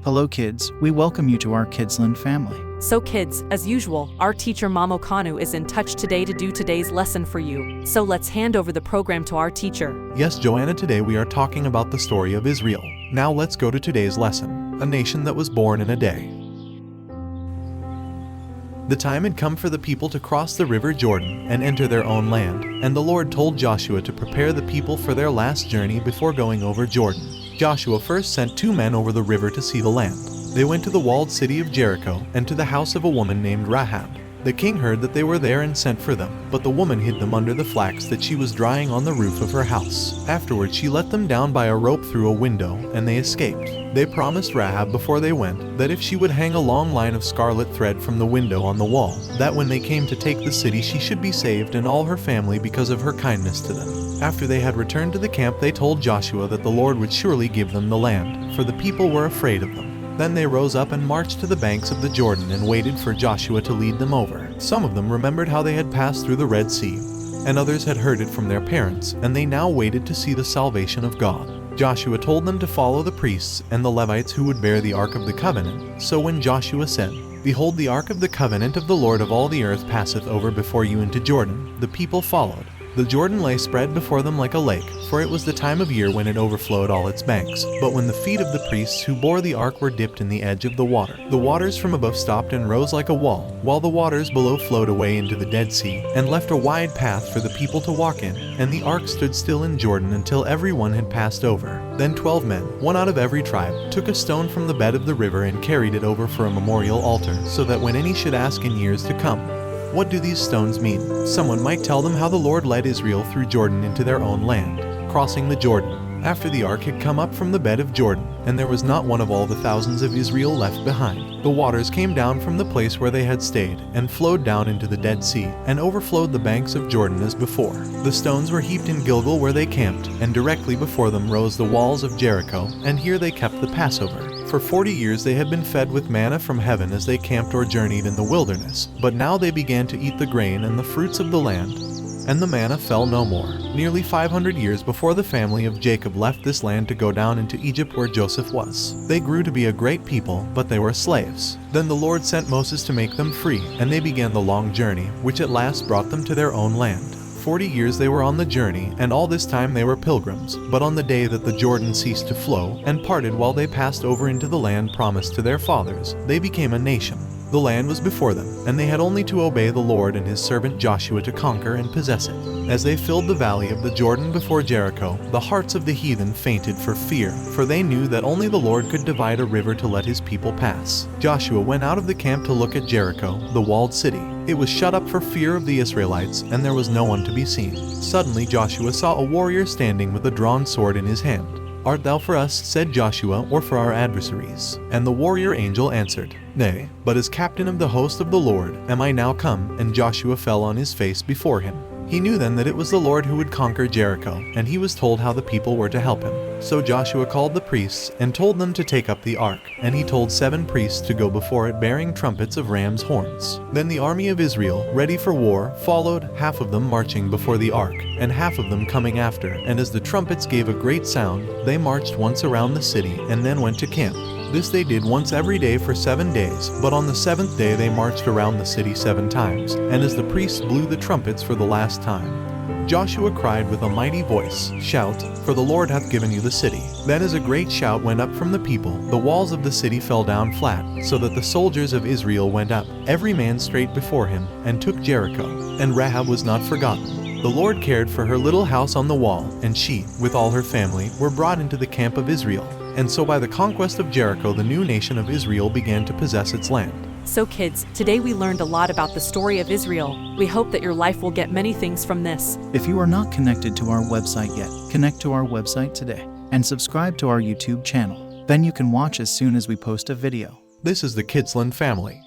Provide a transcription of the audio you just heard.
Hello kids, we welcome you to our KIDSLAND family. So kids, as usual, our teacher Mamo Kanu is in touch today to do today's lesson for you. So let's hand over the program to our teacher. Yes, Joanna, today we are talking about the story of Israel. Now let's go to today's lesson, a nation that was born in a day. The time had come for the people to cross the river Jordan and enter their own land, and the Lord told Joshua to prepare the people for their last journey before going over Jordan. Joshua first sent 2 men over the river to see the land. They went to the walled city of Jericho and to the house of a woman named Rahab. The king heard that they were there and sent for them, but the woman hid them under the flax that she was drying on the roof of her house. Afterward she let them down by a rope through a window, and they escaped. They promised Rahab before they went that if she would hang a long line of scarlet thread from the window on the wall, that when they came to take the city she should be saved and all her family because of her kindness to them. After they had returned to the camp, they told Joshua that the Lord would surely give them the land, for the people were afraid of them. Then they rose up and marched to the banks of the Jordan and waited for Joshua to lead them over. Some of them remembered how they had passed through the Red Sea, and others had heard it from their parents, and they now waited to see the salvation of God. Joshua told them to follow the priests and the Levites who would bear the Ark of the Covenant. So when Joshua said, "Behold, the Ark of the Covenant of the Lord of all the earth passeth over before you into Jordan," the people followed. The Jordan lay spread before them like a lake, for it was the time of year when it overflowed all its banks. But when the feet of the priests who bore the ark were dipped in the edge of the waters from above stopped and rose like a wall, while the waters below flowed away into the Dead Sea, and left a wide path for the people to walk in. And the ark stood still in Jordan until everyone had passed over. Then 12 men, one out of every tribe, took a stone from the bed of the river and carried it over for a memorial altar, so that when any should ask in years to come, "What do these stones mean?" someone might tell them how the Lord led Israel through Jordan into their own land, crossing the Jordan, after the ark had come up from the bed of Jordan, and there was not one of all the thousands of Israel left behind. The waters came down from the place where they had stayed, and flowed down into the Dead Sea, and overflowed the banks of Jordan as before. The stones were heaped in Gilgal where they camped, and directly before them rose the walls of Jericho, and here they kept the Passover. For 40 years they had been fed with manna from heaven as they camped or journeyed in the wilderness, but now they began to eat the grain and the fruits of the land, and the manna fell no more. Nearly 500 years before the family of Jacob left this land to go down into Egypt where Joseph was. They grew to be a great people, but they were slaves. Then the Lord sent Moses to make them free, and they began the long journey, which at last brought them to their own land. 40 years they were on the journey, and all this time they were pilgrims. But on the day that the Jordan ceased to flow, and parted while they passed over into the land promised to their fathers, they became a nation. The land was before them, and they had only to obey the Lord and his servant Joshua to conquer and possess it. As they filled the valley of the Jordan before Jericho, the hearts of the heathen fainted for fear, for they knew that only the Lord could divide a river to let his people pass. Joshua went out of the camp to look at Jericho, the walled city. It was shut up for fear of the Israelites, and there was no one to be seen. Suddenly Joshua saw a warrior standing with a drawn sword in his hand. "Art thou for us," said Joshua, "or for our adversaries?" And the warrior angel answered, "Nay, but as captain of the host of the Lord am I now come." And Joshua fell on his face before him. He knew then that it was the Lord who would conquer Jericho, and he was told how the people were to help him. So Joshua called the priests and told them to take up the ark, and he told 7 priests to go before it bearing trumpets of ram's horns. Then the army of Israel, ready for war, followed, half of them marching before the ark, and half of them coming after, and as the trumpets gave a great sound, they marched once around the city, and then went to camp. This they did once every day for 7 days, but on the 7th day they marched around the city 7 times, and as the priests blew the trumpets for the last time, Joshua cried with a mighty voice, "Shout, for the Lord hath given you the city." Then as a great shout went up from the people, the walls of the city fell down flat, so that the soldiers of Israel went up, every man straight before him, and took Jericho. And Rahab was not forgotten. The Lord cared for her little house on the wall, and she, with all her family, were brought into the camp of Israel. And so by the conquest of Jericho, the new nation of Israel began to possess its land. So kids, today we learned a lot about the story of Israel. We hope that your life will get many things from this. If you are not connected to our website yet, connect to our website today and subscribe to our YouTube channel. Then you can watch as soon as we post a video. This is the KIDSLAND family.